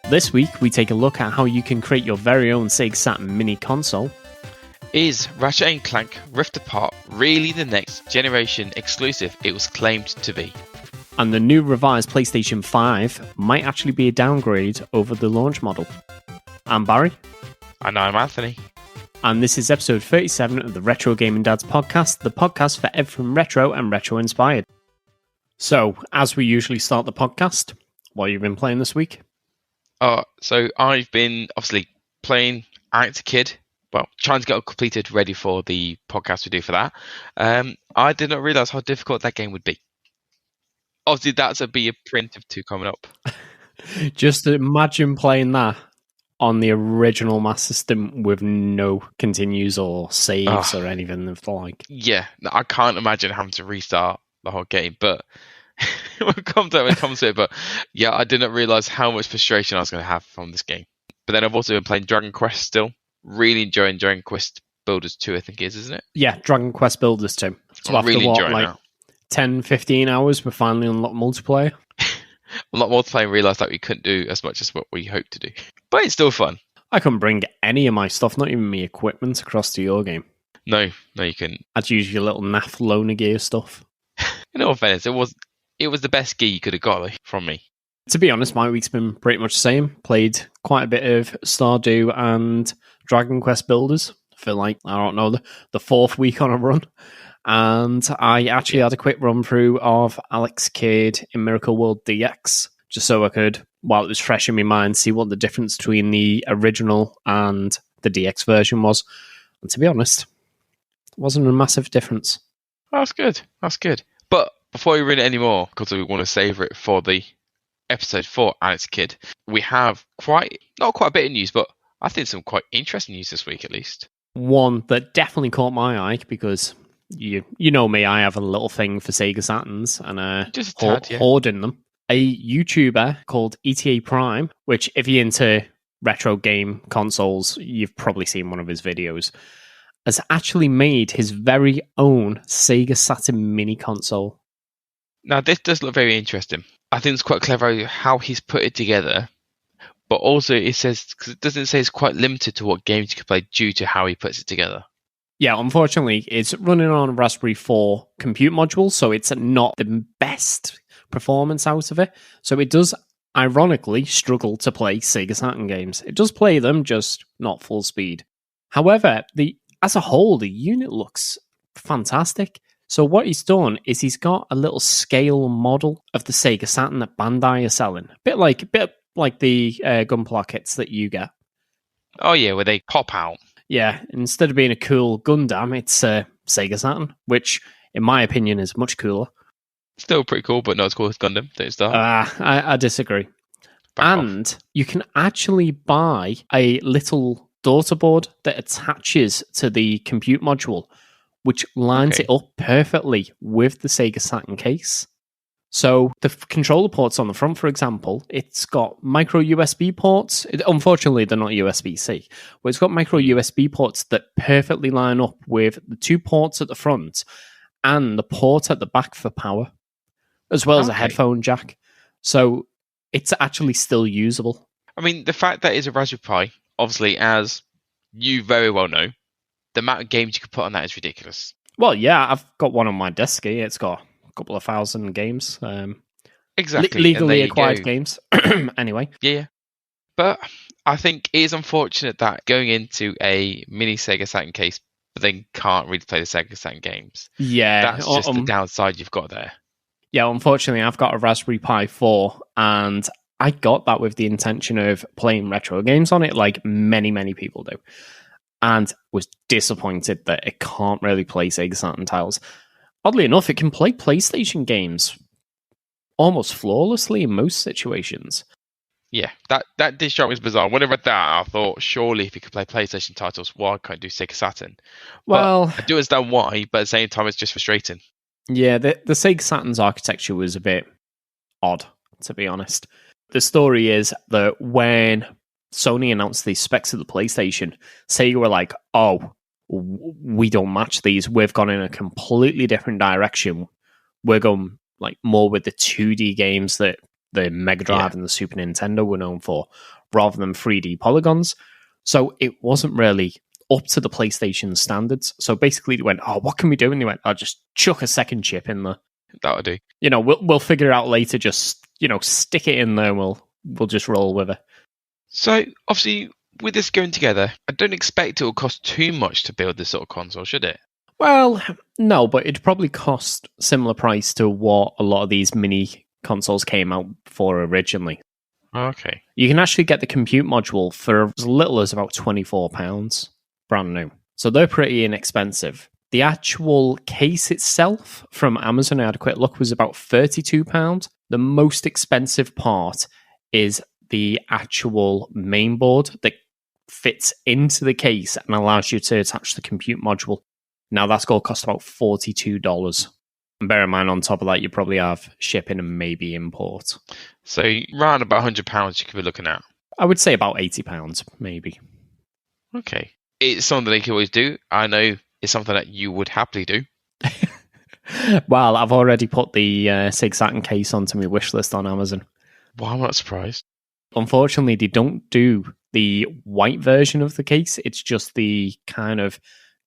This week, we take a look at how you can create your very own Sega Saturn mini console. Is Ratchet and Clank Rift Apart really the next generation exclusive it was claimed to be? And the new revised PlayStation 5 might actually be a downgrade over the launch model. I'm Barry. And I'm Anthony. And this is episode 37 of the Retro Gaming Dads podcast, the podcast for everything retro and retro inspired. So, as we usually start the podcast, what have you been playing this week? So I've been obviously playing Alex Kid. Well, trying to get it completed, ready for the podcast we do for that. I did not realise how difficult that game would be. Obviously, that's be a print of 2 coming up. Just imagine playing that on the original Master System with no continues or saves or anything of the like. Yeah, I can't imagine having to restart the whole game, but when it comes to it. But yeah, I did not realise how much frustration I was going to have from this game. But then I've also been playing Dragon Quest still. Really enjoying Dragon Quest Builders 2, I think it is, isn't it? Yeah, Dragon Quest Builders 2. So after really enjoying like now. 10, 15 hours, we're finally unlocked multiplayer. A lot more multiplayer, realised that we couldn't do as much as what we hoped to do. But it's still fun. I couldn't bring any of my stuff, not even my equipment, across to your game. No, you couldn't. I'd use your little naff loaner gear stuff. In all fairness, it was the best gear you could have got from me. To be honest, my week's been pretty much the same. Played quite a bit of Stardew and Dragon Quest Builders for the 4th week on a run. And I actually had a quick run through of Alex Kidd in Miracle World DX, just so I could, while it was fresh in my mind, see what the difference between the original and the DX version was. And to be honest, it wasn't a massive difference. That's good. But before we run it anymore, because we want to savour it for the episode 4, Alex Kidd, we have not quite a bit of news, but I think some quite interesting news this week at least. One that definitely caught my eye because you know me, I have a little thing for Sega Saturns and just a tad, hoarding them. A YouTuber called ETA Prime, which if you're into retro game consoles, you've probably seen one of his videos, has actually made his very own Sega Saturn mini console. Now, this does look very interesting. I think it's quite clever how he's put it together, but also it says, because it doesn't say it's quite limited to what games you can play due to how he puts it together. Yeah, unfortunately, it's running on a Raspberry 4 compute module, so it's not the best performance out of it. So it does, ironically, struggle to play Sega Saturn games. It does play them, just not full speed. However, as a whole, the unit looks fantastic. So what he's done is he's got a little scale model of the Sega Saturn that Bandai are selling. A bit like the Gunpla kits that you get. Oh yeah, where they pop out. Yeah, instead of being a cool Gundam, it's Sega Saturn, which, in my opinion, is much cooler. Still pretty cool, but not as cool as Gundam. Don't start. I disagree. Back and off. You can actually buy a little daughter board that attaches to the compute module, which lines it up perfectly with the Sega Saturn case. So the controller ports on the front, for example, it's got micro USB ports. Unfortunately, they're not USB-C, but it's got micro USB ports that perfectly line up with the 2 ports at the front and the port at the back for power, as well as a headphone jack. So it's actually still usable. I mean, the fact that it's a Raspberry Pi, obviously, as you very well know, the amount of games you can put on that is ridiculous. Well, yeah, I've got one on my desk here. It's got a couple of thousand games. Exactly. Legally acquired games. Anyway. Yeah. But I think it is unfortunate that going into a mini Sega Saturn case, but then can't really play the Sega Saturn games. Yeah. That's just the downside you've got there. Yeah, unfortunately, I've got a Raspberry Pi 4, and I got that with the intention of playing retro games on it, like many, many people do. And was disappointed that it can't really play Sega Saturn titles. Oddly enough, it can play PlayStation games almost flawlessly in most situations. Yeah, that did strike me as bizarre. When I read that, I thought, surely if you could play PlayStation titles, why can't you do Sega Saturn? Well, but I do understand why, but at the same time, it's just frustrating. Yeah, the Sega Saturn's architecture was a bit odd, to be honest. The story is that when Sony announced the specs of the PlayStation, Sega were like, oh, we don't match these. We've gone in a completely different direction. We're going like more with the 2D games that the Mega Drive and the Super Nintendo were known for, rather than 3D polygons. So it wasn't really up to the PlayStation standards. So basically they went, oh, what can we do? And they went, I'll just chuck a second chip in there. That'll do. We'll figure it out later. Just, stick it in there and we'll just roll with it. So obviously with this going together, I don't expect it will cost too much to build this sort of console, should it? Well, no, but it'd probably cost similar price to what a lot of these mini consoles came out for originally. Okay. You can actually get the compute module for as little as about £24, brand new. So they're pretty inexpensive. The actual case itself from Amazon, I had a quick look, was about £32. The most expensive part is the actual main board that fits into the case and allows you to attach the compute module. Now that's going to cost about $42. And bear in mind, on top of that, you probably have shipping and maybe import. So around about £100 you could be looking at. I would say about £80, maybe. Okay. It's something they can always do. I know it's something that you would happily do. Well, I've already put the Sega Saturn case onto my wish list on Amazon. Well, I'm not surprised. Unfortunately, they don't do the white version of the case. It's just the kind of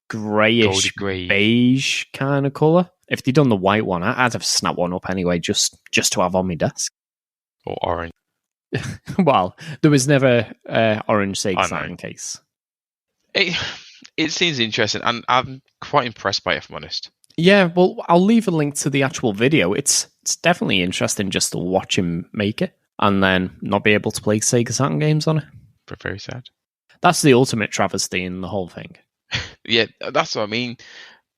greyish, beige kind of colour. If they'd done the white one, I'd have snapped one up anyway, just to have on my desk. Or orange. Well, there was never orange Sega Saturn case. It seems interesting, and I'm quite impressed by it, if I'm honest. Yeah, well, I'll leave a link to the actual video. It's definitely interesting just to watch him make it, and then not be able to play Sega Saturn games on it. Very sad. That's the ultimate travesty in the whole thing. Yeah, that's what I mean.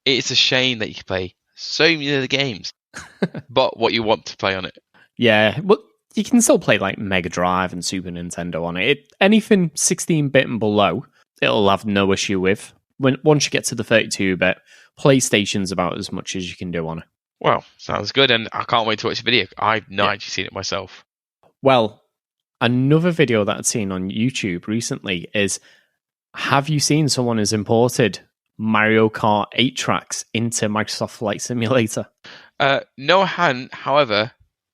It's a shame that you can play so many of the games, but what you want to play on it. Yeah, but you can still play like Mega Drive and Super Nintendo on it. Anything 16-bit and below, it'll have no issue with. Once you get to the 32-bit, PlayStation's about as much as you can do on it. Well, sounds good, and I can't wait to watch the video. I've not actually seen it myself. Well, another video that I'd seen on YouTube recently is, have you seen someone has imported Mario Kart 8 tracks into Microsoft Flight Simulator? No, I hadn't. However,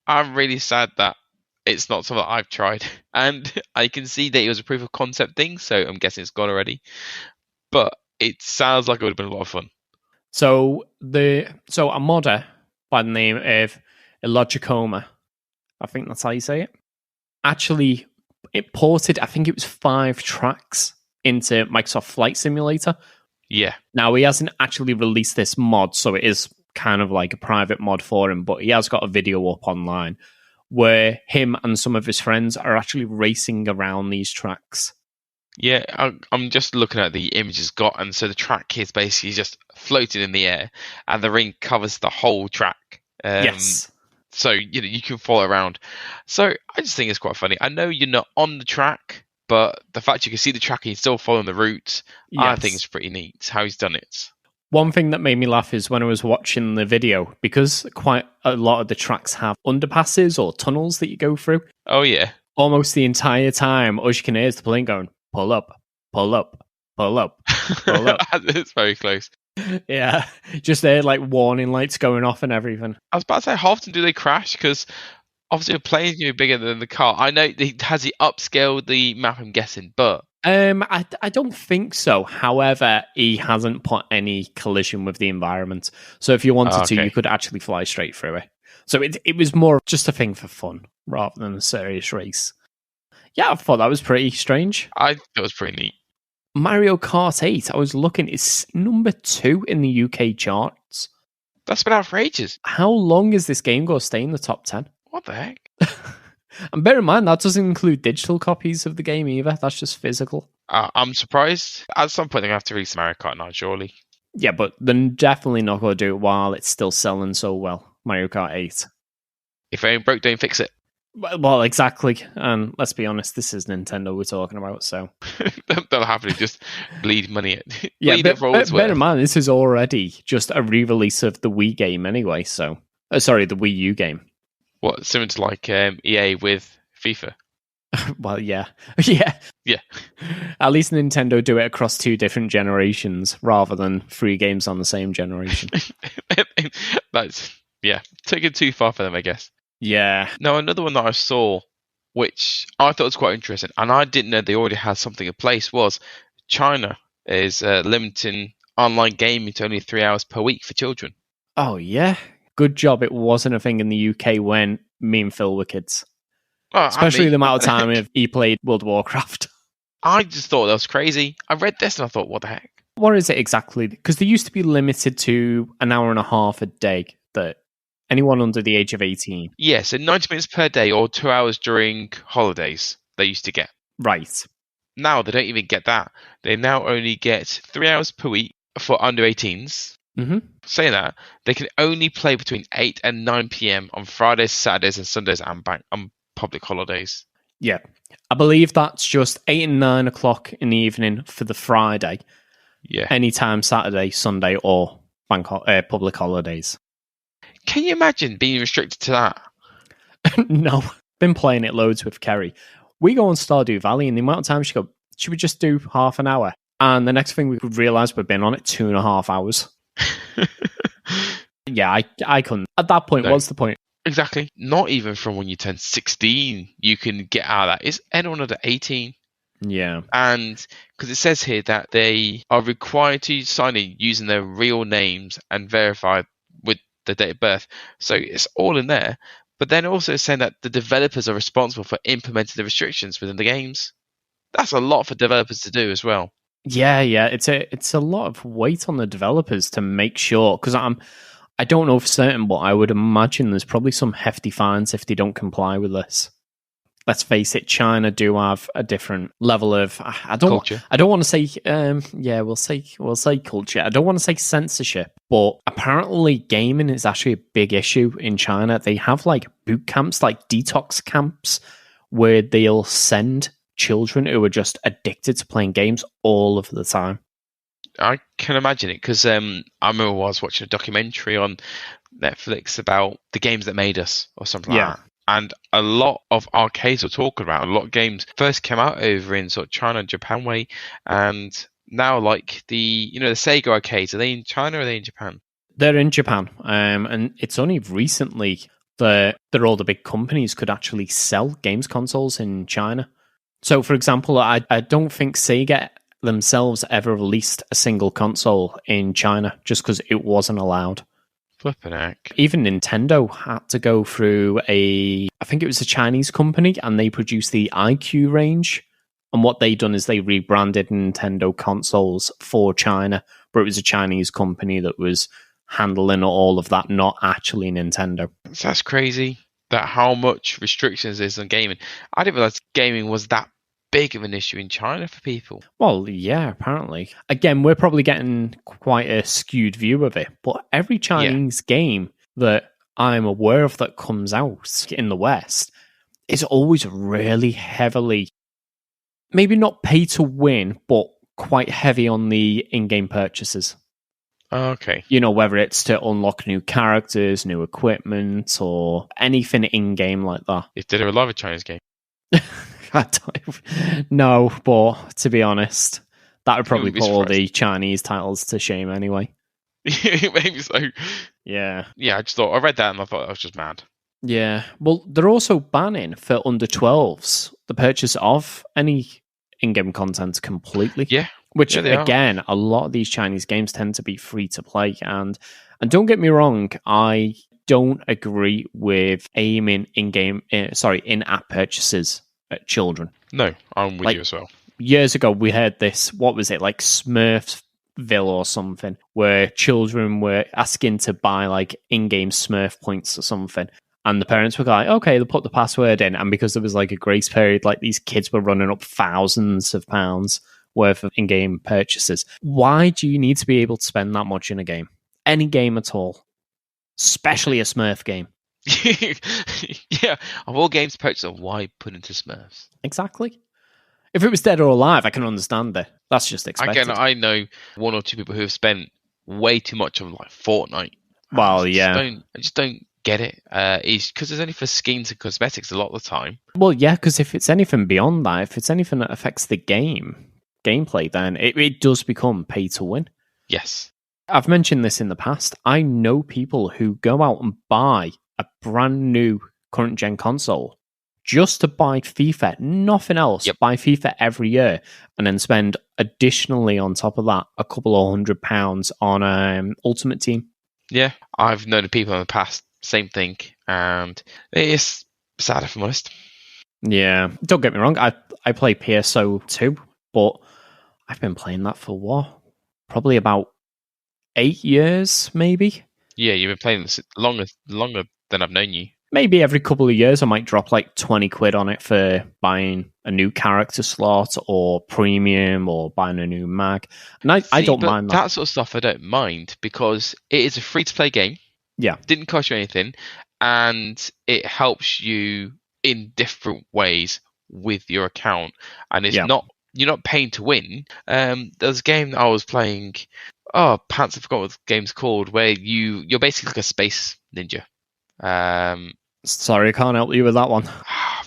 I'm really sad that it's not something that I've tried. And I can see that it was a proof of concept thing, so I'm guessing it's gone already. But it sounds like it would have been a lot of fun. So a modder by the name of Illogicoma, I think that's how you say it, actually it ported, I think it was 5 tracks into Microsoft Flight Simulator. Yeah. Now, he hasn't actually released this mod, so it is kind of like a private mod for him, but he has got a video up online where him and some of his friends are actually racing around these tracks. Yeah, I'm just looking at the images got, and so the track is basically just floating in the air, and the ring covers the whole track. Yes. So you can follow around. So I just think it's quite funny. I know you're not on the track, but the fact you can see the track and you're still following the route, yes. I think it's pretty neat how he's done it. One thing that made me laugh is when I was watching the video, because quite a lot of the tracks have underpasses or tunnels that you go through. Oh, yeah. Almost the entire time, all you can hear is the plane going, pull up, pull up, pull up, pull up. It's very close. Yeah, just there, like warning lights going off and everything. I was about to say, how often do they crash? Because obviously the plane's going to be bigger than the car. I know has he upscaled the map, I'm guessing, but... I don't think so. However, he hasn't put any collision with the environment. So if you wanted to, you could actually fly straight through it. So it was more just a thing for fun rather than a serious race. Yeah, I thought that was pretty strange. I thought it was pretty neat. Mario Kart 8, I was looking, it's number 2 in the UK charts. That's been out for ages. How long is this game going to stay in the top 10? What the heck? And bear in mind, that doesn't include digital copies of the game either. That's just physical. I'm surprised. At some point, they're going to have to release Mario Kart 9, surely. Yeah, but they're definitely not going to do it while it's still selling so well. Mario Kart 8. If it ain't broke, don't fix it. Well, exactly. And let's be honest, this is Nintendo we're talking about, so... They'll happily just bleed money at yeah, bear in mind, this is already just a re-release of the Wii game anyway, so... sorry, the Wii U game. What, similar to like EA with FIFA? Well, yeah. Yeah. Yeah. At least Nintendo do it across 2 different generations rather than 3 games on the same generation. That's, yeah, taking too far for them, I guess. Yeah. Now, another one that I saw which I thought was quite interesting, and I didn't know they already had something in place, was China is limiting online gaming to only 3 hours per week for children. Oh, yeah. Good job it wasn't a thing in the UK when me and Phil were kids. Especially the amount of time he played World of Warcraft. I just thought that was crazy. I read this and I thought, what the heck? What is it exactly? Because they used to be limited to an hour and a half a day that anyone under the age of 18. Yeah, so 90 minutes per day or 2 hours during holidays they used to get. Right. Now they don't even get that. They now only get 3 hours per week for under 18s. Mm-hmm. Saying that, they can only play between 8 and 9 p.m. on Fridays, Saturdays, and Sundays and public holidays. Yeah. I believe that's just 8 and 9 o'clock in the evening for the Friday. Yeah. Anytime Saturday, Sunday, or public holidays. Can you imagine being restricted to that? No. Been playing it loads with Kerry. We go on Stardew Valley, and the amount of time she go, should we just do half an hour? And the next thing we could realise we've been on it 2.5 hours. Yeah, I couldn't. At that point, what's the point? Exactly. Not even from when you turn 16, you can get out of that. It's anyone under 18. Yeah. And because it says here that they are required to sign in using their real names and verify with the date of birth. So it's all in there. But then also saying that the developers are responsible for implementing the restrictions within the games. That's a lot for developers to do as well. Yeah. It's a lot of weight on the developers to make sure, because I don't know for certain, but I would imagine there's probably some hefty fines if they don't comply with this. Let's face it, China do have a different level of culture. I don't want to say we'll say culture. I don't want to say censorship, but apparently gaming is actually a big issue in China. They have like boot camps, like detox camps, where they'll send children who are just addicted to playing games all of the time. I can imagine it because I remember I was watching a documentary on Netflix about the games that made us or something like that. And a lot of arcades were talking about, a lot of games first came out over in sort of China and Japan way. And now like the Sega arcades, are they in China or are they in Japan? They're in Japan. And it's only recently that all the big companies could actually sell games consoles in China. So for example, I don't think Sega themselves ever released a single console in China just because it wasn't allowed. Flippin' heck. Even Nintendo had to go through I think it was a Chinese company, and they produced the IQ range. And what they done is they rebranded Nintendo consoles for China, but it was a Chinese company that was handling all of that, not actually Nintendo. That's crazy. That how much restrictions is on gaming. I didn't realize gaming was that big of an issue in China for people. Well, yeah, apparently. Again, we're probably getting quite a skewed view of it, but every Chinese game that I'm aware of that comes out in the West is always really heavily, maybe not pay to win, but quite heavy on the in-game purchases. Okay. Whether it's to unlock new characters, new equipment, or anything in-game like that. If they were live a Chinese game. No, but to be honest, that would probably put all the Chinese titles to shame anyway. Maybe so. Yeah. Yeah, I read that and I thought I was just mad. Yeah. Well, they're also banning for under 12s the purchase of any in-game content completely. Yeah. Which, again, a lot of these Chinese games tend to be free to play. And don't get me wrong, I don't agree with aiming in-app purchases at children. No, I'm with you as well. Years ago, we heard this, what was it, like Smurfville or something, where children were asking to buy like in-game Smurf points or something. And the parents were like, okay, they'll put the password in. And because there was like a grace period, like these kids were running up thousands of pounds worth of in-game purchases. Why do you need to be able to spend that much in a game? Any game at all. Especially a Smurf game. Yeah, of all games purchased, why put into Smurfs? Exactly. If it was Dead or Alive, I can understand that. That's just expected. Again, I know one or two people who have spent way too much on like Fortnite. Well, I just don't get it. It's because it's only for skins and cosmetics a lot of the time. Well, yeah, because if it's anything beyond that, if it's anything that affects the gameplay, then it does become pay to win. Yes. I've mentioned this in the past. I know people who go out and buy a brand new current gen console just to buy FIFA, nothing else. Yep. Buy FIFA every year, and then spend additionally on top of that a couple of £100 on Ultimate Team. Yeah, I've known people in the past, same thing, and it's sad if I'm honest. Yeah, don't get me wrong. I play PSO 2, but I've been playing that for what? Probably about 8 years, maybe. Yeah, you've been playing this longer than I've known you. Maybe every couple of years I might drop like 20 quid on it for buying a new character slot or premium or buying a new mag. And I don't mind that. That sort of stuff I don't mind because it is a free-to-play game. Yeah. Didn't cost you anything, and it helps you in different ways with your account. And it's not you're not paying to win. There's a game that I was playing. Oh, pants! I forgot what the game's called. Where you're basically like a space ninja. Sorry, I can't help you with that one.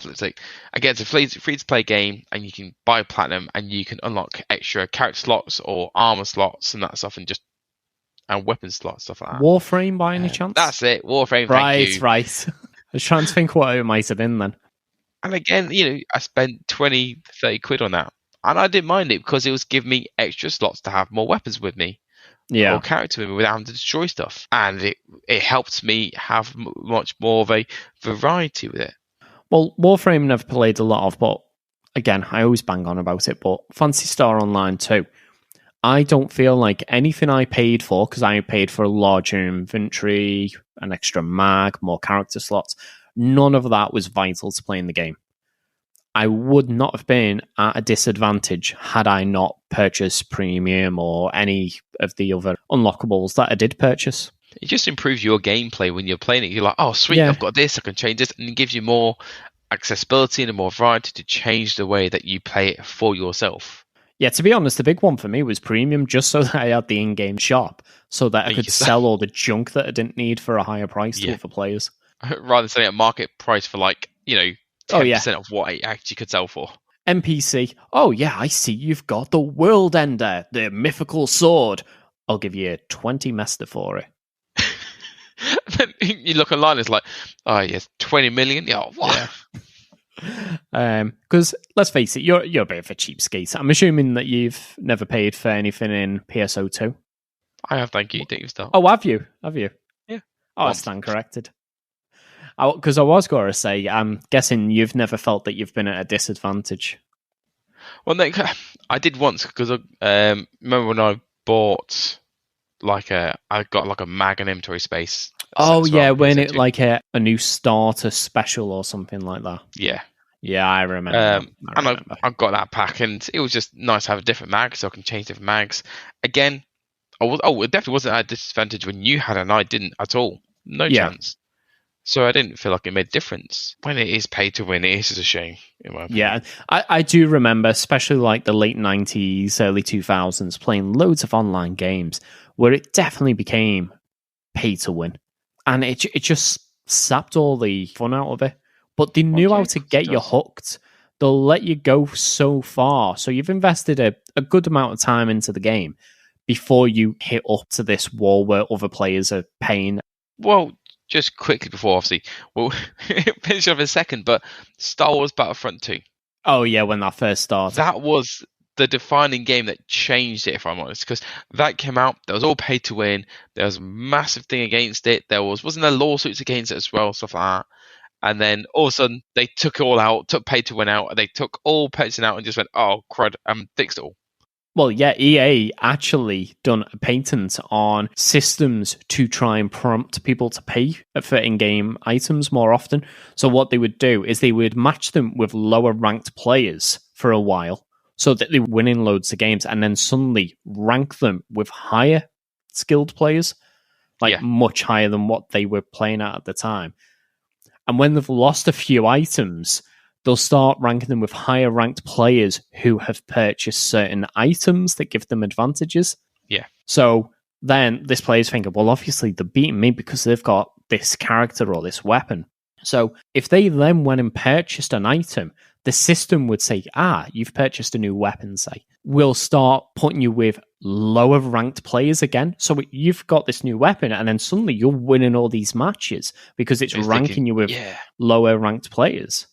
It's like, again, it's a free-to-play game, and you can buy platinum, and you can unlock extra character slots or armor slots and that stuff, and weapon slots, stuff like that. Warframe, by any chance? That's it, Warframe. Right, thank you. right. I was trying to think what it might have been then. And again, I spent 20, 30 quid on that, and I didn't mind it because it was giving me extra slots to have more weapons with me. Yeah. Or character with me without having to destroy stuff. And it helps me have much more of a variety with it. Well, Warframe never played a lot of, but again, I always bang on about it, but Phantasy Star Online 2, I don't feel like anything I paid for, because I paid for a larger inventory, an extra mag, more character slots, none of that was vital to playing the game. I would not have been at a disadvantage had I not purchased premium or any of the other unlockables that I did purchase. It just improves your gameplay when you're playing it. You're like, oh, sweet, I've got this, I can change this. And it gives you more accessibility and more variety to change the way that you play it for yourself. Yeah, to be honest, the big one for me was premium, just so that I had the in-game shop, so that I could sell all the junk that I didn't need for a higher price to other players. Rather than selling at market price for 10% of what it actually could sell for. NPC, oh yeah, I see you've got the World Ender, the mythical sword. I'll give you 20 Mester for it. Then you look online, it's like, oh yes, 20 million? Yeah, what? Yeah. Because let's face it, you're a bit of a cheapskate. I'm assuming that you've never paid for anything in PSO2. I have, thank you. Don't you start. Oh, have you? Yeah. Oh, I stand corrected. Because I was going to say, I'm guessing you've never felt that you've been at a disadvantage. Well, no, I did once, because I remember when I bought I got a mag and inventory space. Oh yeah, when it like a new starter special or something like that. Yeah, I remember. I got that pack, and it was just nice to have a different mag, so I can change different mags. Again, it definitely wasn't at a disadvantage when you had, and I didn't at all. No chance. So I didn't feel like it made a difference. When it is pay to win, it is a shame. In my opinion. Yeah, I do remember, especially like the late 90s, early 2000s, playing loads of online games where it definitely became pay to win. And it just sapped all the fun out of it. But they knew how to get you hooked. They'll let you go so far. So you've invested a good amount of time into the game before you hit up to this wall where other players are paying. Well, just quickly before, obviously, we'll finish off in a second, but Star Wars Battlefront 2. Oh, yeah, when that first started. That was the defining game that changed it, if I'm honest, because that came out, that was all pay to win, there was a massive thing against it, wasn't there lawsuits against it as well, stuff like that, and then all of a sudden, they took it all out, took pay to win out, they took all purchasing out and just went, oh, crud, fixed it all. Well, yeah, EA actually done a patent on systems to try and prompt people to pay for in-game items more often. So what they would do is they would match them with lower ranked players for a while so that they were winning loads of games, and then suddenly rank them with higher skilled players, much higher than what they were playing at the time. And when they've lost a few items, they'll start ranking them with higher ranked players who have purchased certain items that give them advantages. Yeah. So then this player's thinking, well, obviously they're beating me because they've got this character or this weapon. So if they then went and purchased an item, the system would say, you've purchased a new weapon, say. We'll start putting you with lower ranked players again. So you've got this new weapon, and then suddenly you're winning all these matches because it's ranking you with lower ranked players.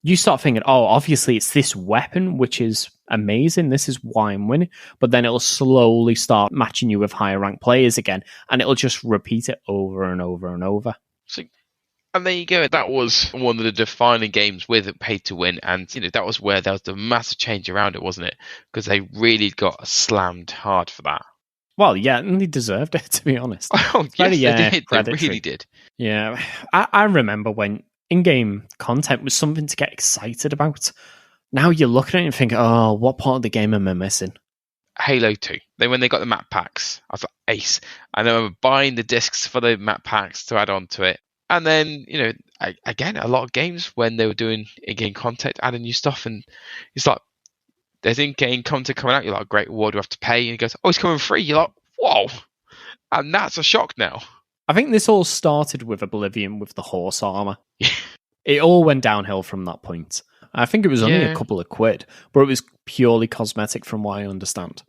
you start thinking, oh, obviously it's this weapon, which is amazing. This is why I'm winning. But then it'll slowly start matching you with higher ranked players again, and it'll just repeat it over and over and over. So, and there you go. That was one of the defining games with pay to win, and that was where there was the massive change around it, wasn't it? Because they really got slammed hard for that. Well, yeah, and they deserved it, to be honest. Oh, yes, they did. They really did. Yeah, I remember when in-game content was something to get excited about. Now you're looking at it and think, oh, what part of the game am I missing? Halo 2. When they got the map packs, I was like, ace. I remember buying the discs for the map packs to add on to it. And then, again, a lot of games when they were doing in-game content, adding new stuff, and it's like, there's in-game content coming out, you're like, great, what do I have to pay? And he goes, oh, it's coming free. You're like, whoa. And that's a shock now. I think this all started with Oblivion with the horse armor. It all went downhill from that point. I think it was only a couple of quid, but it was purely cosmetic from what I understand.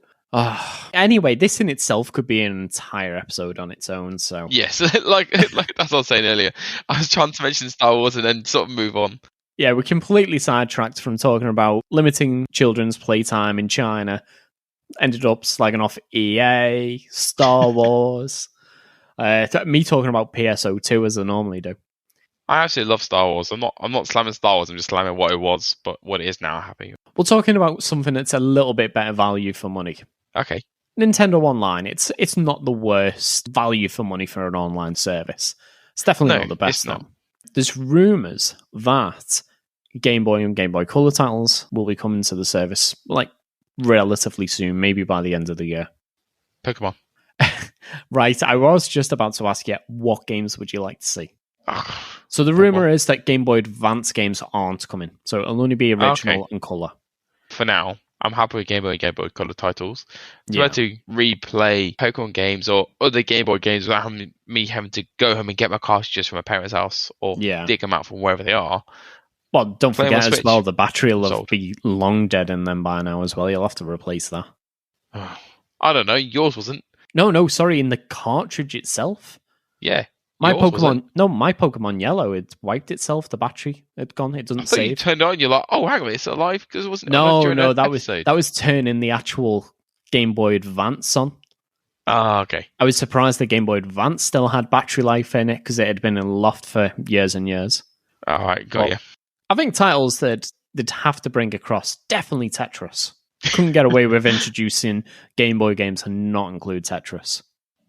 Anyway, this in itself could be an entire episode on its own. So yes, like that's what I was saying earlier. I was trying to mention Star Wars and then sort of move on. Yeah, we completely sidetracked from talking about limiting children's playtime in China. Ended up slagging off EA, Star Wars. Me talking about PSO2 as I normally do. I actually love Star Wars. I'm not slamming Star Wars. I'm just slamming what it was, but what it is now. Happy. We're talking about something that's a little bit better value for money. Okay. Nintendo Online. It's not the worst value for money for an online service. It's definitely not the best. No. There's rumours that Game Boy and Game Boy Color titles will be coming to the service relatively soon, maybe by the end of the year. Pokemon. Right. I was just about to ask you, what games would you like to see? So the rumour is that Game Boy Advance games aren't coming. So it'll only be original and colour. For now, I'm happy with Game Boy and Game Boy Color titles. So I had to replay Pokemon games or other Game Boy games without me having to go home and get my cartridges from my parents' house or dig them out from wherever they are. Well, don't forget as well, the battery will be long dead in them by now as well. You'll have to replace that. I don't know. Yours wasn't. No, sorry, in the cartridge itself. Yeah. My Pokemon Yellow, it wiped itself. The battery had gone. It doesn't save. You turned it on. You're like, oh, hang on, it's alive because it wasn't. No, that was turning the actual Game Boy Advance on. Okay. I was surprised the Game Boy Advance still had battery life in it because it had been in loft for years and years. All right, got you. I think titles that they'd have to bring across, definitely Tetris. Couldn't get away with introducing Game Boy games and not include Tetris.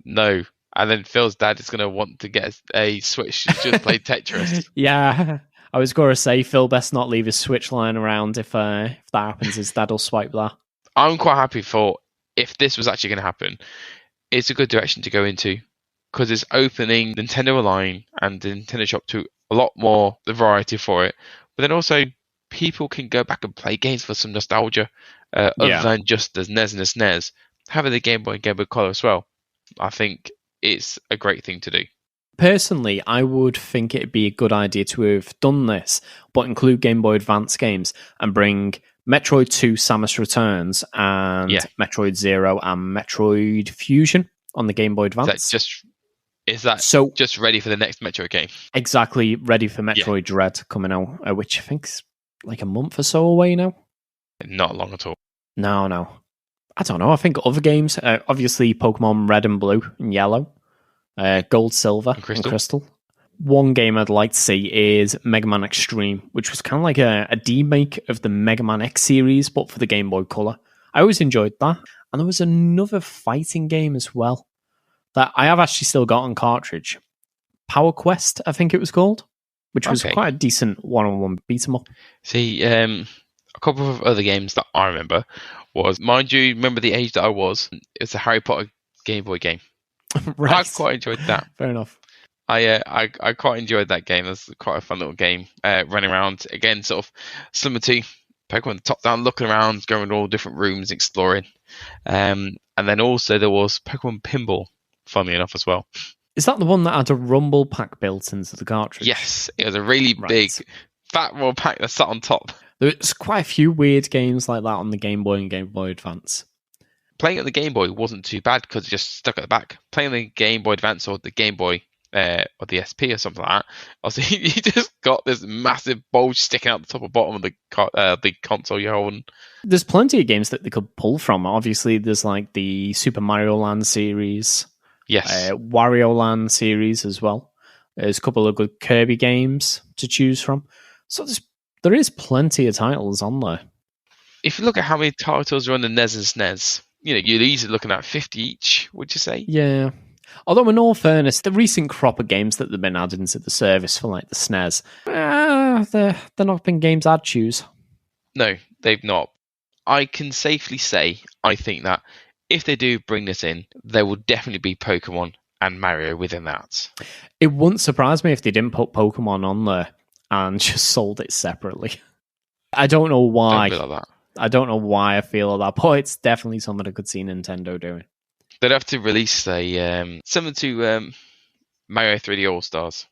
No. And then Phil's dad is going to want to get a Switch to just play Tetris. Yeah. I was going to say, Phil best not leave his Switch lying around. If that happens, his dad will swipe that. I'm quite happy for, if this was actually going to happen, it's a good direction to go into. Because it's opening Nintendo Online and the Nintendo Shop to a lot more variety for it. But then also, people can go back and play games for some nostalgia. Other than just the NES and the SNES. Having the Game Boy and Game Boy Color as well. I think it's a great thing to do. Personally, I would think it'd be a good idea to have done this, but include Game Boy Advance games and bring Metroid 2 Samus Returns and Metroid Zero and Metroid Fusion on the Game Boy Advance. Is that just ready for the next Metroid game? Exactly, ready for Metroid Dread coming out, which I think's like a month or so away now. Not long at all. No. I don't know. I think other games, obviously Pokemon Red and Blue and Yellow, Gold, Silver, and Crystal. One game I'd like to see is Mega Man Extreme, which was kind of like a remake of the Mega Man X series, but for the Game Boy Color. I always enjoyed that. And there was another fighting game as well that I have actually still got on cartridge. Power Quest, I think it was called, which was quite a decent one-on-one beat-em-up. See, a couple of other games that I remember was, mind you, remember the age that I was, it was a Harry Potter Game Boy game. Right. I quite enjoyed that. Fair enough. I quite enjoyed that game. It was quite a fun little game. Running around, again, sort of similar to Pokemon, top-down, looking around, going to all different rooms, exploring. And then also there was Pokemon Pinball, funnily enough, as well. Is that the one that had a rumble pack built into the cartridge? Yes, it was a really big, fat rumble pack that sat on top. There's quite a few weird games like that on the Game Boy and Game Boy Advance. Playing at the Game Boy wasn't too bad because it just stuck at the back. Playing the Game Boy Advance or the Game Boy or the SP or something like that, obviously you just got this massive bulge sticking out the top and bottom of the console you're holding. There's plenty of games that they could pull from. Obviously, there's like the Super Mario Land series, Yes, Wario Land series as well. There's a couple of good Kirby games to choose from. So there is plenty of titles on there. If you look at how many titles are on the NES and SNES, you're easily looking at 50 each, would you say? Yeah. Although, in all fairness, the recent crop of games that have been added into the service for like the SNES, they're not been games I'd choose. No, they've not. I can safely say, I think that if they do bring this in, there will definitely be Pokemon and Mario within that. It wouldn't surprise me if they didn't put Pokemon on there and just sold it separately. I don't know why. Don't feel like that. I don't know why I feel like that, but it's definitely something I could see Nintendo doing. They'd have to release similar to Mario 3D All Stars.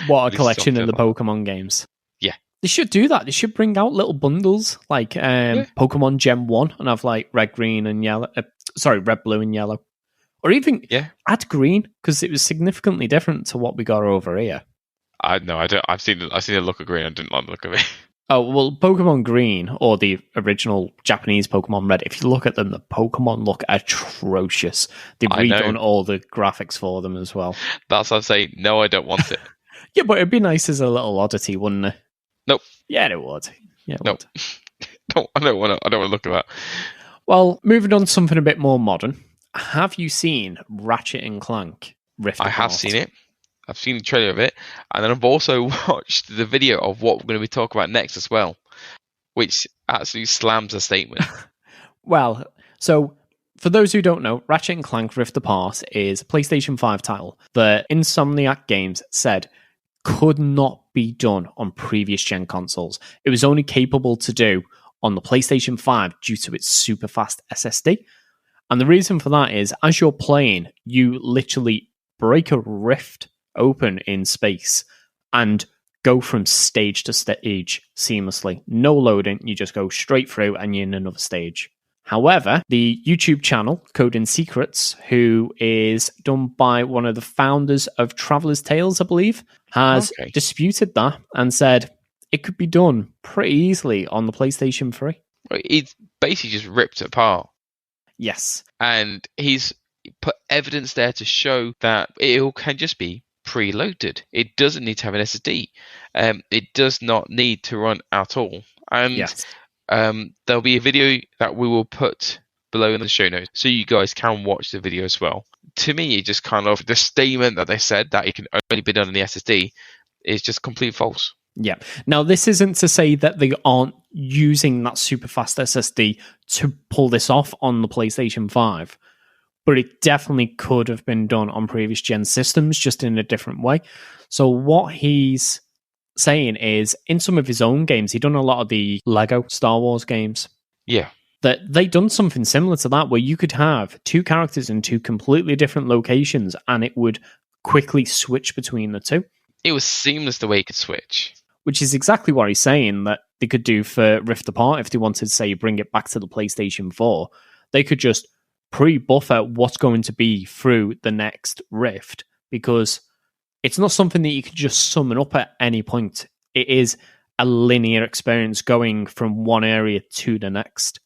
What a collection of the Pokemon games. Yeah. They should do that. They should bring out little bundles like Pokemon Gen 1 and have like red, green, and yellow. Red, blue, and yellow. Or even add green, because it was significantly different to what we got over here. I don't. I've seen the look of green. I didn't like the look of it. Oh, well, Pokemon Green, or the original Japanese Pokemon Red, if you look at them, the Pokemon look atrocious. They've redone all the graphics for them as well. That's what I'm saying. No, I don't want it. Yeah, but it'd be nice as a little oddity, wouldn't it? Nope. Yeah, it would. Yeah, it nope. No, I don't want to look at that. Well, moving on to something a bit more modern. Have you seen Ratchet and Clank Rift Apart? I have seen it. I've seen the trailer of it, and then I've also watched the video of what we're going to be talking about next as well, which absolutely slams a statement. Well, so for those who don't know, Ratchet and Clank Rift Apart is a PlayStation 5 title that Insomniac Games said could not be done on previous gen consoles. It was only capable to do on the PlayStation 5 due to its super fast SSD. And the reason for that is, as you're playing, you literally break a rift open in space and go from stage to stage seamlessly. No loading, you just go straight through and you're in another stage. However, the YouTube channel, Code and Secrets, who is done by one of the founders of Traveler's Tales, I believe, has disputed that and said it could be done pretty easily on the PlayStation 3. It's basically just ripped it apart. Yes. And he's put evidence there to show that it all can just be preloaded. It doesn't need to have an SSD. It does not need to run at all. And there'll be a video that we will put below in the show notes so you guys can watch the video as well. To me, it just kind of, the statement that they said that it can only be done on the SSD is just complete false. Yeah. Now, this isn't to say that they aren't using that super fast SSD to pull this off on the PlayStation 5. But it definitely could have been done on previous gen systems, just in a different way. So what he's saying is, in some of his own games, he'd done a lot of the Lego Star Wars games. Yeah. That they'd done something similar to that, where you could have two characters in two completely different locations, and it would quickly switch between the two. It was seamless the way it could switch. Which is exactly what he's saying that they could do for Rift Apart if they wanted to, say, bring it back to the PlayStation 4. They could just pre-buffer what's going to be through the next Rift, because it's not something that you can just summon up at any point. It is a linear experience going from one area to the next.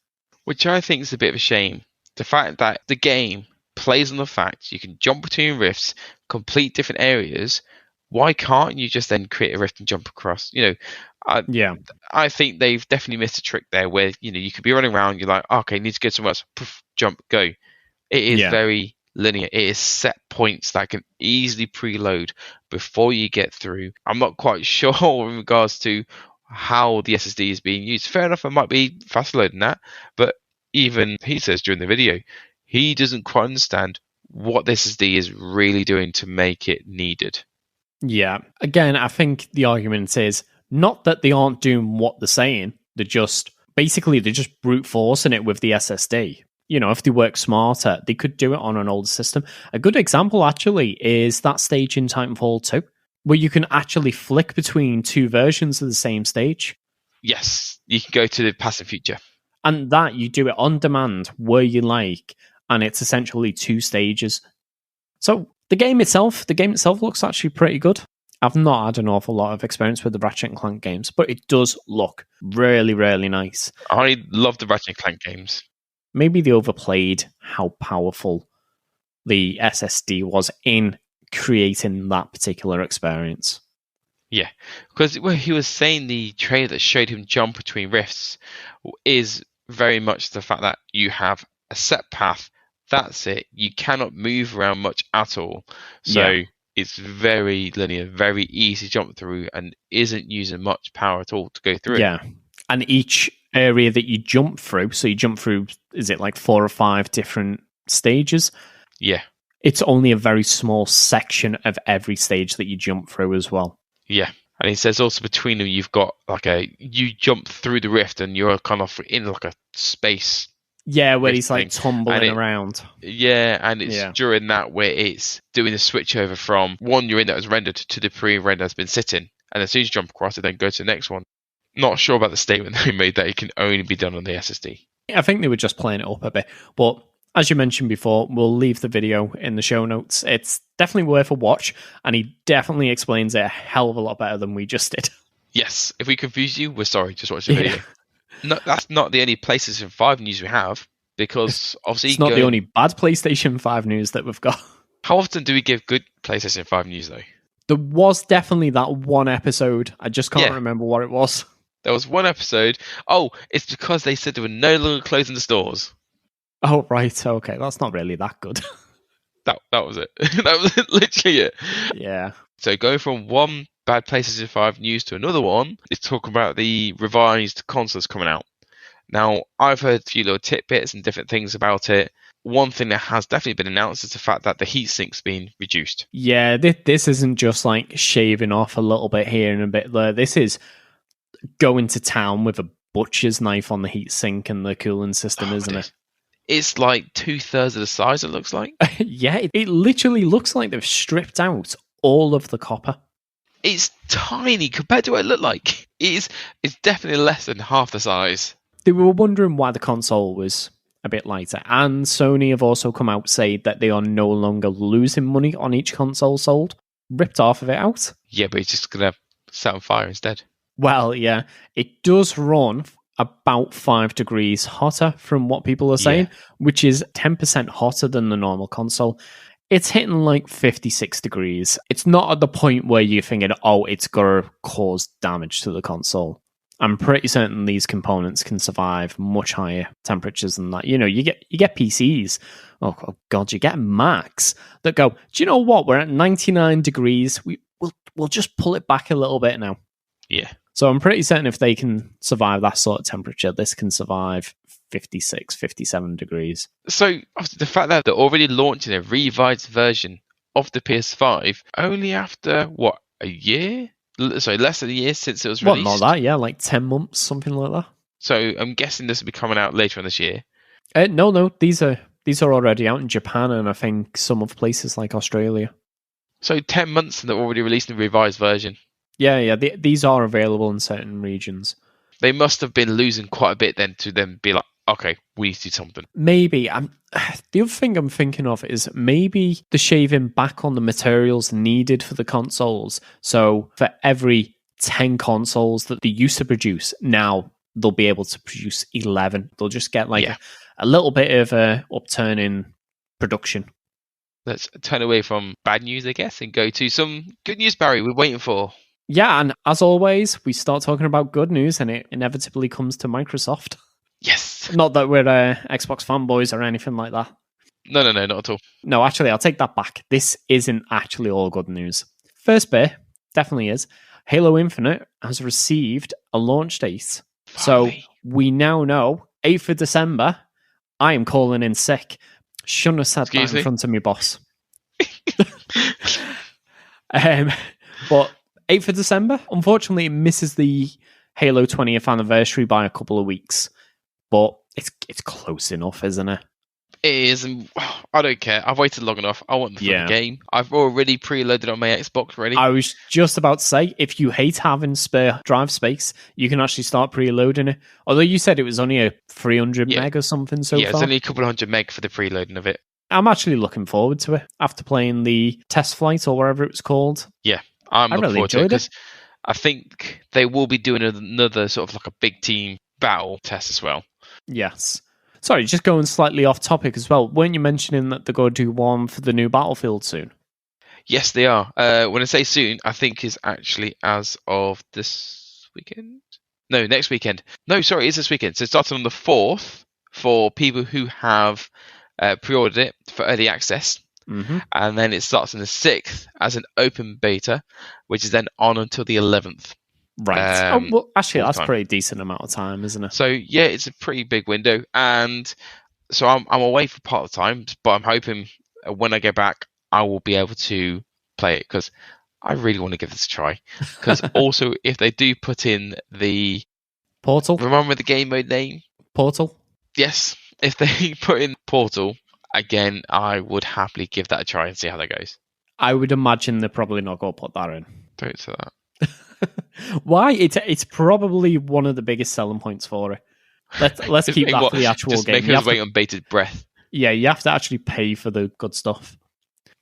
Which I think is a bit of a shame. The fact that the game plays on the fact you can jump between rifts, complete different areas. Why can't you just then create a rift and jump across? I think they've definitely missed a trick there where, you could be running around, you're like, okay, need to go somewhere else, poof, jump, go. It is very linear. It is set points that can easily preload before you get through. I'm not quite sure in regards to how the SSD is being used. Fair enough, it might be faster loading that, but even he says during the video, he doesn't quite understand what the SSD is really doing to make it needed. Yeah. Again, I think the argument is not that they aren't doing what they're saying. They're just brute forcing it with the SSD. If they work smarter, they could do it on an older system. A good example, actually, is that stage in Titanfall 2, where you can actually flick between two versions of the same stage. Yes, you can go to the past and future. And that, you do it on demand, where you like, and it's essentially two stages. So The game itself looks actually pretty good. I've not had an awful lot of experience with the Ratchet and Clank games, but it does look really, really nice. I love the Ratchet and Clank games. Maybe they overplayed how powerful the SSD was in creating that particular experience. Yeah, because he was saying the trailer that showed him jump between rifts is very much the fact that you have a set path. That's it. You cannot move around much at all. So it's very linear, very easy to jump through and isn't using much power at all to go through. Yeah. And each area that you jump through, so you jump through, is it like 4 or 5 different stages? Yeah. It's only a very small section of every stage that you jump through as well. Yeah. And he says also between them, you've got you jump through the rift and you're kind of in like a space. Yeah, where he's like tumbling around. Yeah, and it's during that where it's doing a switch over from one you're in that was rendered to the pre-render that's been sitting. And as soon as you jump across it, then go to the next one. Not sure about the statement they made that it can only be done on the SSD. I think they were just playing it up a bit. But as you mentioned before, we'll leave the video in the show notes. It's definitely worth a watch, and he definitely explains it a hell of a lot better than we just did. Yes, if we confuse you, we're sorry. Just watch the video. No, that's not the only PlayStation 5 news we have, because obviously it's not the only bad PlayStation 5 news that we've got. How often do we give good PlayStation 5 news, though? There was definitely that one episode. I just can't remember what it was. There was one episode. Oh, it's because they said they were no longer closing the stores. Oh, right. Okay, that's not really that good. That was it. That was literally it. Yeah. So going from one bad PlayStation 5 news to another one is talking about the revised consoles coming out. Now, I've heard a few little tidbits and different things about it. One thing that has definitely been announced is the fact that the heatsink's been reduced. Yeah, this isn't just like shaving off a little bit here and a bit there. This is going to town with a butcher's knife on the heatsink and the cooling system, isn't it? It's like 2/3 of the size, it looks like. Yeah, it literally looks like they've stripped out all of the copper. It's tiny compared to what it looked like. It's definitely less than half the size. They were wondering why the console was a bit lighter. And Sony have also come out saying that they are no longer losing money on each console sold. Ripped half of it out. Yeah, but it's just going to set on fire instead. Well, yeah. It does run about 5 degrees hotter from what people are saying, which is 10% hotter than the normal console. It's hitting like 56 degrees. It's not at the point where you're thinking, oh, it's going to cause damage to the console. I'm pretty certain these components can survive much higher temperatures than that. You know, you get PCs, oh God, you get Macs that go, do you know what? We're at 99 degrees. We'll just pull it back a little bit now. Yeah. So I'm pretty certain if they can survive that sort of temperature, this can survive 56, 57 degrees. So the fact that they're already launching a revised version of the PS5 only after, what, a year? Sorry, less than a year since it was released? What, not that, yeah, like 10 months, something like that. So I'm guessing this will be coming out later on this year. No, these are already out in Japan and I think some of places like Australia. So 10 months and they're already releasing the revised version. Yeah, these are available in certain regions. They must have been losing quite a bit then to then be like, okay, we need to do something. Maybe. The other thing I'm thinking of is maybe the shaving back on the materials needed for the consoles. So for every 10 consoles that they used to produce, now they'll be able to produce 11. They'll just get like a little bit of a upturn in production. Let's turn away from bad news, I guess, and go to some good news, Barry, we're waiting for. Yeah, and as always, we start talking about good news and it inevitably comes to Microsoft. Yes. Not that we're Xbox fanboys or anything like that. No, not at all. No, actually, I'll take that back. This isn't actually all good news. First bit, definitely is, Halo Infinite has received a launch date. Finally. So we now know, 8th of December, I am calling in sick. Shouldn't have said that in front of me, boss. But 8th of December, unfortunately, it misses the Halo 20th anniversary by a couple of weeks. But it's close enough, isn't it? It is, and I don't care. I've waited long enough. I want the fucking game. I've already preloaded on my Xbox ready. I was just about to say, if you hate having spare drive space, you can actually start preloading it. Although you said it was only a 300 meg or something so far. Yeah, it's only a couple of 100 meg for the preloading of it. I'm actually looking forward to it after playing the test flight or whatever it was called. Yeah, I'm looking really forward to it enjoyed because I think they will be doing another sort of like a big team battle test as well. Yes. Sorry, just going slightly off topic as well. Weren't you mentioning that they're going to do one for the new Battlefield soon? Yes, they are. When I say soon, I think is actually as of this weekend. No, next weekend. No, sorry, it's this weekend. So it starts on the 4th for people who have pre-ordered it for early access. Mm-hmm. And then it starts on the 6th as an open beta, which is then on until the 11th. Right. Well, actually, that's time. a pretty decent amount of time, isn't it? So, yeah, it's a pretty big window. And so I'm away for part of the time, but I'm hoping when I get back, I will be able to play it because I really want to give this a try. Because also, if they do put in the... Portal? Remember the game mode name? Portal? Yes. If they put in Portal, again, I would happily give that a try and see how that goes. I would imagine they're probably not going to put that in. Don't say that. Why? It's probably one of the biggest selling points for it. Let's keep that for the actual just game. Just make us wait on bated breath. Yeah, you have to actually pay for the good stuff.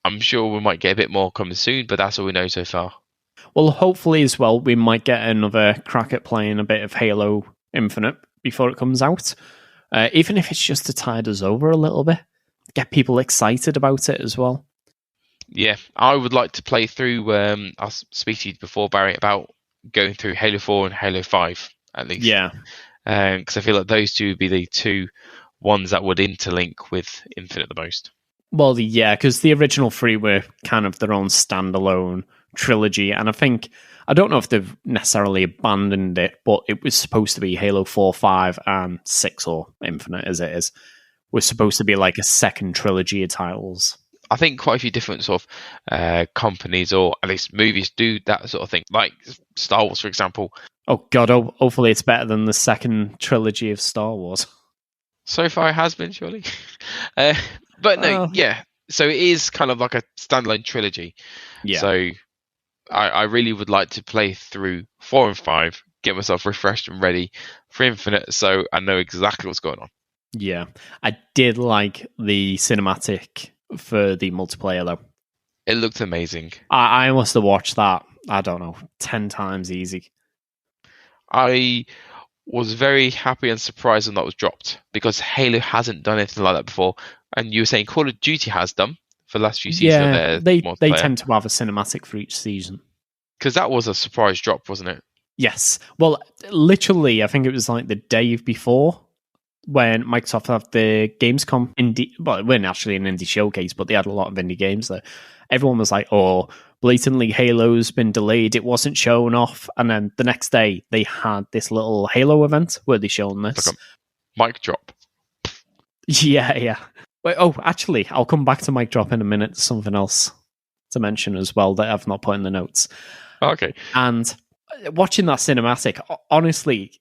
I'm sure we might get a bit more coming soon, but that's all we know so far. Well, hopefully as well, we might get another crack at playing a bit of Halo Infinite before it comes out. Even if it's just to tide us over a little bit. Get people excited about it as well. Yeah, I would like to play through, I'll speak to you before, Barry, about going through Halo 4 and Halo 5, at least. Yeah. Because I feel like those two would be the two ones that would interlink with Infinite the most. Well, yeah, because the original three were kind of their own standalone trilogy, and I don't know if they've necessarily abandoned it, but it was supposed to be Halo 4, 5, and 6, or Infinite as it is, was supposed to be like a second trilogy of titles. I think quite a few different sort of companies, or at least movies, do that sort of thing. Like Star Wars, for example. Oh, God, hopefully it's better than the second trilogy of Star Wars. So far it has been, surely. But no, yeah. So it is kind of like a standalone trilogy. Yeah. So I really would like to play through 4 and 5, get myself refreshed and ready for Infinite, so I know exactly what's going on. Yeah. I did like the cinematic for the multiplayer, though. It looked amazing. I must have watched that, I don't know, 10 times easy. I was very happy and surprised when that was dropped, because Halo hasn't done anything like that before. And you were saying Call of Duty has done for the last few seasons. Yeah, they tend to have a cinematic for each season. Because that was a surprise drop, wasn't it? Yes. Well, literally, I think it was like the day before when Microsoft had the Gamescom indie. Well, it wasn't actually an indie showcase, but they had a lot of indie games there. Everyone was like, oh, blatantly Halo's been delayed. It wasn't shown off. And then the next day, they had this little Halo event where they shown this. Like a mic drop. Yeah. Wait, actually, I'll come back to mic drop in a minute. Something else to mention as well that I've not put in the notes. Okay. And watching that cinematic, honestly,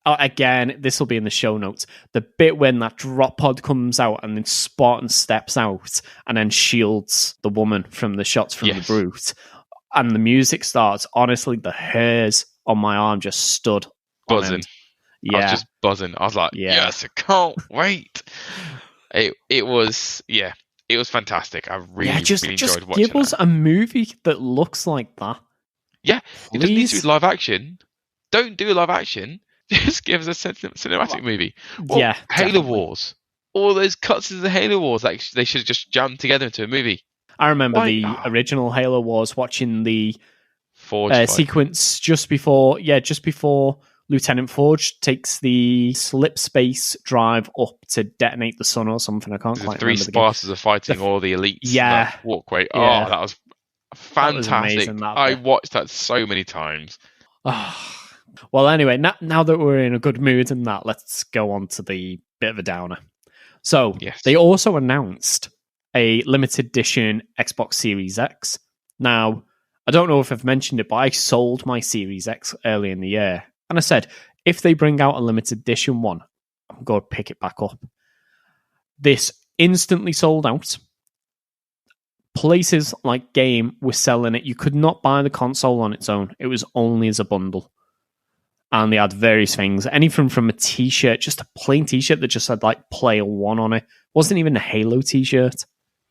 again, this will be in the show notes. The bit when that drop pod comes out and then Spartan steps out and then shields the woman from the shots from the brute, and the music starts. Honestly, the hairs on my arm just stood buzzing. Yeah, I was just buzzing. I was like, yes, I can't wait. It was fantastic. I really enjoyed watching it. Give us a movie that looks like that. Yeah, it doesn't need to be live action. Don't do live action. Just give us a cinematic movie. Or yeah, Halo definitely. Wars. All those cuts of the Halo Wars, like they should have just jammed together into a movie. I remember the original Halo Wars, watching the sequence just before Lieutenant Forge takes the slip space drive up to detonate the sun or something. I can't quite remember. 3 Spartans are fighting all the elites. Yeah. That walkway. Yeah. Oh, that was fantastic. That was amazing, I watched that so many times. Well, anyway, now that we're in a good mood and that, let's go on to the bit of a downer. So, They also announced a limited edition Xbox Series X. Now, I don't know if I've mentioned it, but I sold my Series X early in the year. And I said, if they bring out a limited edition one, I'm going to pick it back up. This instantly sold out. Places like Game were selling it. You could not buy the console on its own. It was only as a bundle. And they had various things. Anything from a t-shirt, just a plain t-shirt that just had like Player One on it. Wasn't even a Halo t-shirt.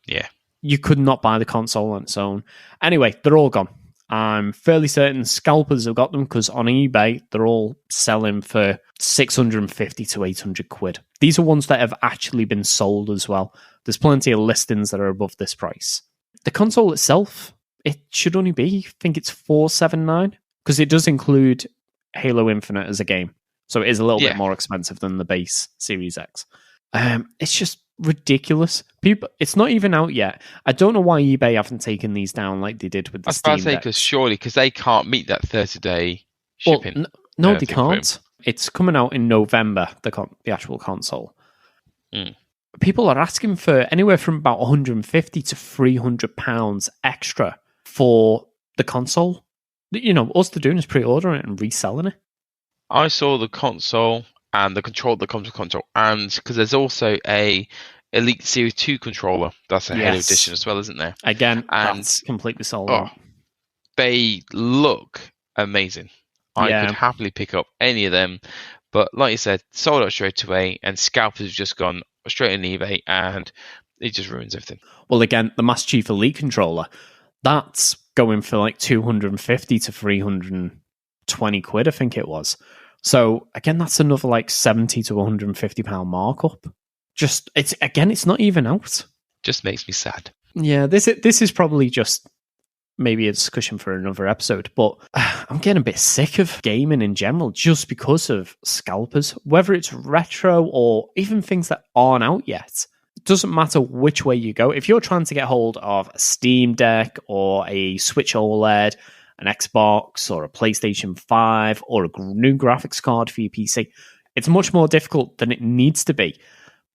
Yeah. You could not buy the console on its own. Anyway, they're all gone. I'm fairly certain scalpers have got them because on eBay, they're all selling for 650 to 800 quid. These are ones that have actually been sold as well. There's plenty of listings that are above this price. The console itself, it should only be, I think it's $479 because it does include Halo Infinite as a game. So it is a little bit more expensive than the base Series X. It's just ridiculous. People, it's not even out yet. I don't know why eBay haven't taken these down like they did with the Steam Deck. Because they can't meet that 30-day shipping. Well, no, they can't. It's coming out in November, the actual console. People are asking for anywhere from about 150 to 300 pounds extra for the console. You know, all they're doing is pre-ordering it and reselling it. I saw the console and the controller that comes with console, and because there's also a Elite Series 2 controller that's a Halo edition as well, isn't there? Again, and that's completely sold out. They look amazing. I could happily pick up any of them, but like you said, sold out straight away, and scalpers have just gone straight on eBay, and it just ruins everything. Well, again, the Master Chief Elite controller, that's going for like 250 to 320 quid, I think it was. So again, that's another like 70 to 150 pound markup. It's not even out. Just makes me sad. Yeah, this is probably just maybe a discussion for another episode, but I'm getting a bit sick of gaming in general just because of scalpers, whether it's retro or even things that aren't out yet. It doesn't matter which way you go. If you're trying to get hold of a Steam Deck or a Switch OLED, an Xbox or a PlayStation 5 or a new graphics card for your PC, it's much more difficult than it needs to be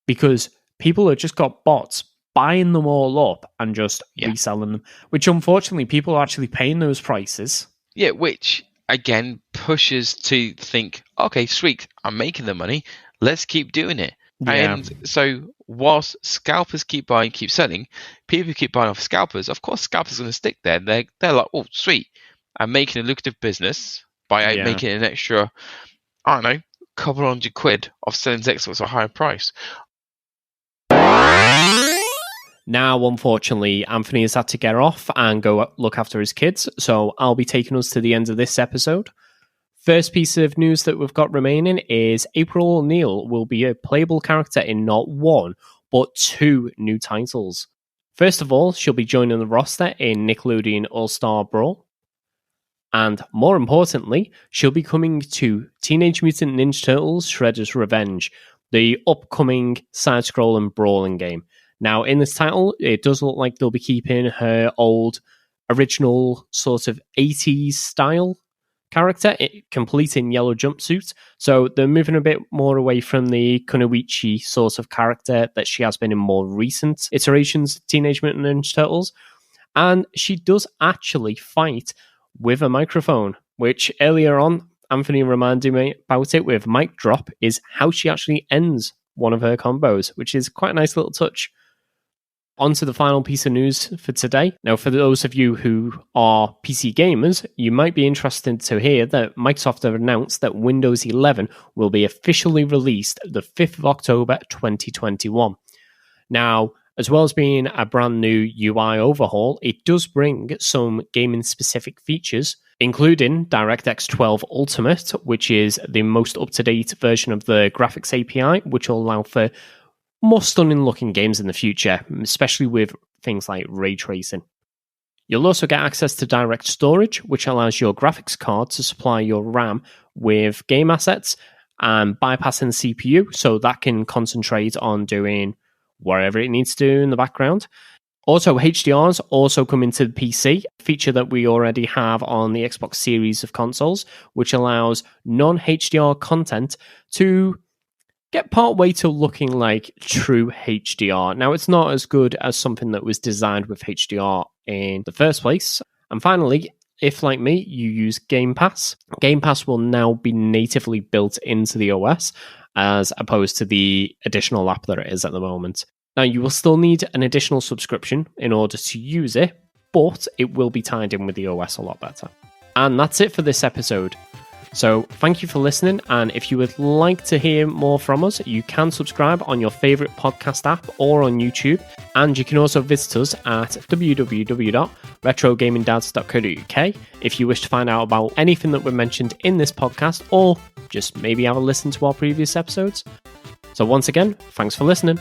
because people have just got bots buying them all up and just reselling them, which unfortunately people are actually paying those prices. Yeah, which again pushes to think, okay, sweet, I'm making the money, let's keep doing it. Yeah. And so whilst scalpers keep buying, keep selling, people keep buying off scalpers, of course scalpers are going to stick there. They're like, oh, sweet, I'm making a lucrative business by making an extra, I don't know, couple hundred quid off selling Xbox at a higher price. Now, unfortunately, Anthony has had to get off and go look after his kids, so I'll be taking us to the end of this episode. First piece of news that we've got remaining is April O'Neil will be a playable character in not one, but two new titles. First of all, she'll be joining the roster in Nickelodeon All-Star Brawl. And more importantly, she'll be coming to Teenage Mutant Ninja Turtles Shredder's Revenge, the upcoming side-scrolling brawling game. Now, in this title, it does look like they'll be keeping her old, original sort of 80s style character, complete in yellow jumpsuit. So they're moving a bit more away from the Kunoichi sort of character that she has been in more recent iterations of Teenage Mutant Ninja Turtles. And she does actually fight with a microphone, which earlier on, Anthony reminded me about it with Mic Drop, is how she actually ends one of her combos, which is quite a nice little touch. On to the final piece of news for today. Now, for those of you who are PC gamers, you might be interested to hear that Microsoft have announced that Windows 11 will be officially released the 5th of October 2021. Now, as well as being a brand new UI overhaul, it does bring some gaming-specific features, including DirectX 12 Ultimate, which is the most up-to-date version of the graphics API, which will allow for more stunning-looking games in the future, especially with things like ray tracing. You'll also get access to direct storage, which allows your graphics card to supply your RAM with game assets and bypassing the CPU, so that can concentrate on doing whatever it needs to do in the background. Also, HDRs also come into the PC, a feature that we already have on the Xbox series of consoles, which allows non-HDR content to get part way to looking like true HDR. Now, it's not as good as something that was designed with HDR in the first place. And finally, if like me, you use Game Pass, Game Pass will now be natively built into the OS as opposed to the additional app that it is at the moment. Now, you will still need an additional subscription in order to use it, but it will be tied in with the OS a lot better. And that's it for this episode. So thank you for listening, and if you would like to hear more from us, you can subscribe on your favourite podcast app or on YouTube, and you can also visit us at www.retrogamingdads.co.uk if you wish to find out about anything that we mentioned in this podcast, or just maybe have a listen to our previous episodes. So once again, thanks for listening.